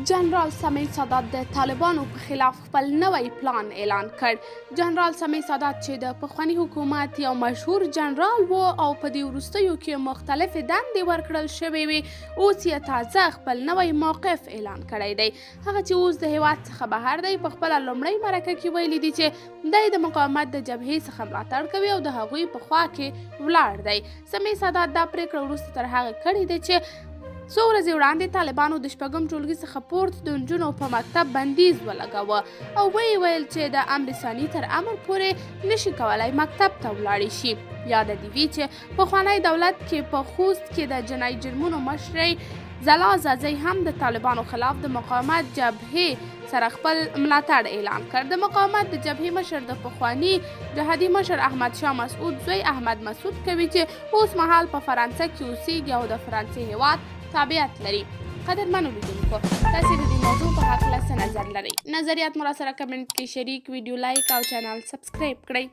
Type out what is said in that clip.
جنرال سمیع سادات د طالبانو په خلاف خپل نوی پلان اعلان کړ. جنرال سمیع سادات چې د پخواني حکومت یو مشهور جنرال و او په دې وروستیو کې مختلفې دندې ورکړل شوې وې، اوس یې تازه خپل نوی موقف اعلان کړی دی. هغه چې اوس د هیواد څخه بهر دی، په خپله لومړۍ مرکه کې ویلي دي چې دی د مقاومت د جبهې څخه ملاتړ کوي او د هغوی په خوا کې ولاړ دی. سمیع سادات دا پریکړه وروسته تر هغه کړې ده چې څو ورځې وړاندې طالبانو د شپږم ټولګي څخه پورته د نجونو په مکتب بندیز ولګاوه او ویې ویل چې د امر ثاني تر امر پورې نشي کولی مکتب ته ولاړې شي. یاده دې وي چې پخوانی دولت کې په خوست کې د جنایي جرمونو مشرۍ ځلا زازۍ هم د طالبانو خلاف د مقاومت جبهې سره خپل ملاتړ اعلان کړ. د مقاومت د جبهې مشر د پخواني جهادي مشر احمد شاه مسعود زوی احمد مسعود کوي چې اوس مهال په فرانسه کې اوسیږي او د فرانسې هیواد تابعیت لري. قدرمنو لیدونکو، تاسې د دې موضوع په هکله څه نظر لرئ؟ نظریات مو راسره کمنټ کې شریک، ویډیو لایک او چینل سبسکرایب کړئ.